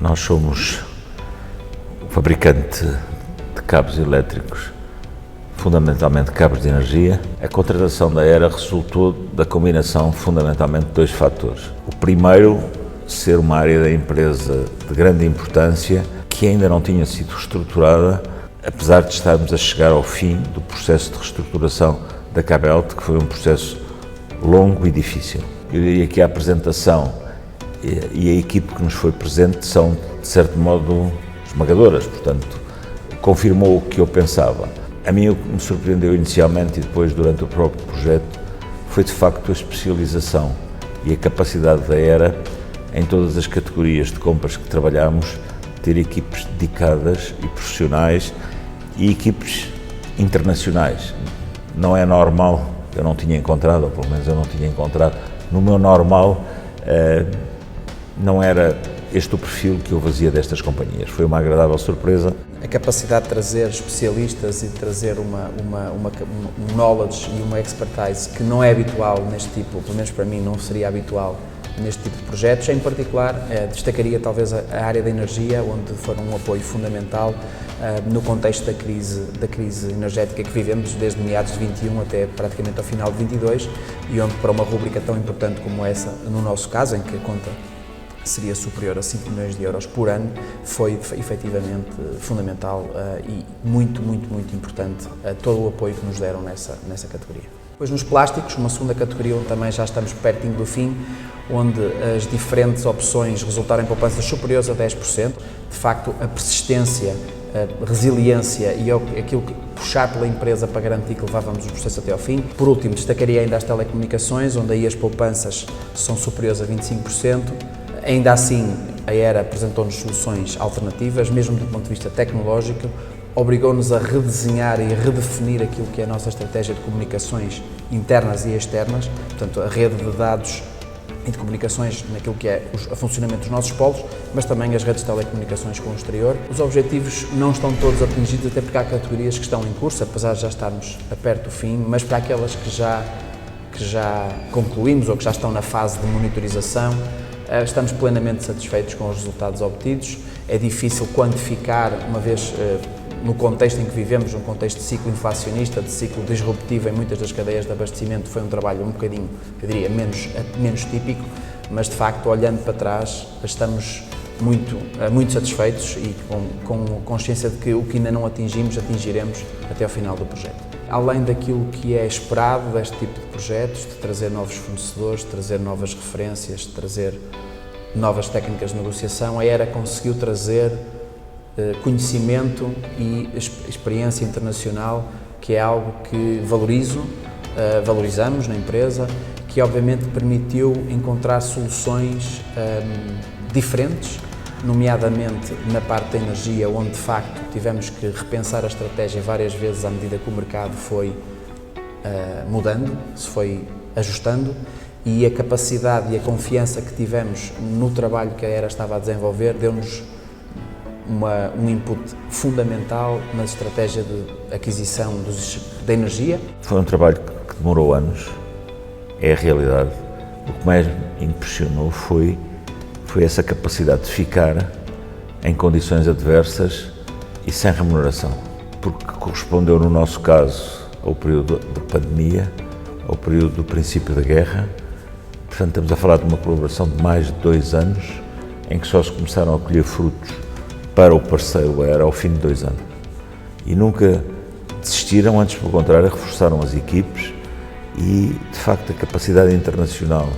Nós somos um fabricante de cabos elétricos, fundamentalmente cabos de energia. A contratação da Aera resultou da combinação fundamentalmente de dois fatores. O primeiro, ser uma área da empresa de grande importância que ainda não tinha sido reestruturada, apesar de estarmos a chegar ao fim do processo de reestruturação da Cabelt, que foi um processo longo e difícil. Eu diria que a apresentação e a equipe que nos foi presente são, de certo modo, esmagadoras, portanto, confirmou o que eu pensava. A mim, o que me surpreendeu inicialmente e depois durante o próprio projeto foi, de facto, a especialização e a capacidade da Aera, em todas as categorias de compras que trabalhamos, ter equipes dedicadas e profissionais e equipes internacionais. Não é normal, eu não tinha encontrado, ou pelo menos eu não tinha encontrado, no meu normal, não era este o perfil que eu fazia destas companhias. Foi uma agradável surpresa. A capacidade de trazer especialistas e de trazer um knowledge e uma expertise que não é habitual neste tipo, pelo menos para mim não seria habitual neste tipo de projetos. Em particular, destacaria talvez a área da energia, onde foram um apoio fundamental no contexto da crise energética que vivemos desde meados de 21 até praticamente ao final de 22 e onde para uma rúbrica tão importante como essa, no nosso caso, em que a conta seria superior a 5 milhões de euros por ano, foi efetivamente fundamental e muito importante todo o apoio que nos deram nessa categoria. Depois nos plásticos, uma segunda categoria onde também já estamos pertinho do fim, onde as diferentes opções resultaram em poupanças superiores a 10%. De facto, a persistência, a resiliência e aquilo que puxar pela empresa para garantir que levávamos o processo até ao fim. Por último, destacaria ainda as telecomunicações, onde aí as poupanças são superiores a 25%. Ainda assim, a Aera apresentou-nos soluções alternativas, mesmo do ponto de vista tecnológico, obrigou-nos a redesenhar e a redefinir aquilo que é a nossa estratégia de comunicações internas e externas, portanto, a rede de dados e de comunicações naquilo que é o funcionamento dos nossos polos, mas também as redes de telecomunicações com o exterior. Os objetivos não estão todos atingidos, até porque há categorias que estão em curso, apesar de já estarmos a perto do fim, mas para aquelas que já concluímos ou que já estão na fase de monitorização, estamos plenamente satisfeitos com os resultados obtidos. É difícil quantificar, uma vez no contexto em que vivemos, um contexto de ciclo inflacionista, de ciclo disruptivo em muitas das cadeias de abastecimento, foi um trabalho um bocadinho, eu diria, menos típico, mas de facto, olhando para trás, estamos muito satisfeitos e com consciência de que o que ainda não atingimos, atingiremos até ao final do projeto. Além daquilo que é esperado deste tipo de projetos, de trazer novos fornecedores, de trazer novas referências, de trazer novas técnicas de negociação, a Aera conseguiu trazer conhecimento e experiência internacional, que é algo que valorizamos na empresa, que obviamente permitiu encontrar soluções diferentes, nomeadamente na parte da energia, onde de facto tivemos que repensar a estratégia várias vezes à medida que o mercado foi mudando, se foi ajustando, e a capacidade e a confiança que tivemos no trabalho que a Aera estava a desenvolver deu-nos um input fundamental na estratégia de aquisição da energia. Foi um trabalho que demorou anos, é a realidade. O que mais me impressionou foi essa capacidade de ficar em condições adversas e sem remuneração, porque correspondeu no nosso caso ao período da pandemia, ao período do princípio da guerra. Portanto, estamos a falar de uma colaboração de mais de 2 anos, em que só se começaram a colher frutos para o parceiro Aera ao fim de 2 anos. E nunca desistiram, antes pelo contrário, reforçaram as equipes e, de facto, a capacidade internacional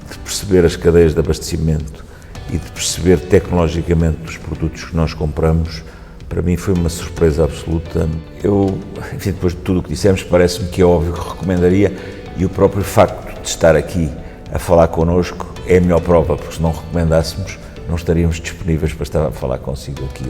de perceber as cadeias de abastecimento e de perceber tecnologicamente os produtos que nós compramos, para mim foi uma surpresa absoluta. Enfim, depois de tudo o que dissemos, parece-me que é óbvio que recomendaria, e o próprio facto de estar aqui a falar connosco é a melhor prova, porque se não recomendássemos, não estaríamos disponíveis para estar a falar consigo aqui.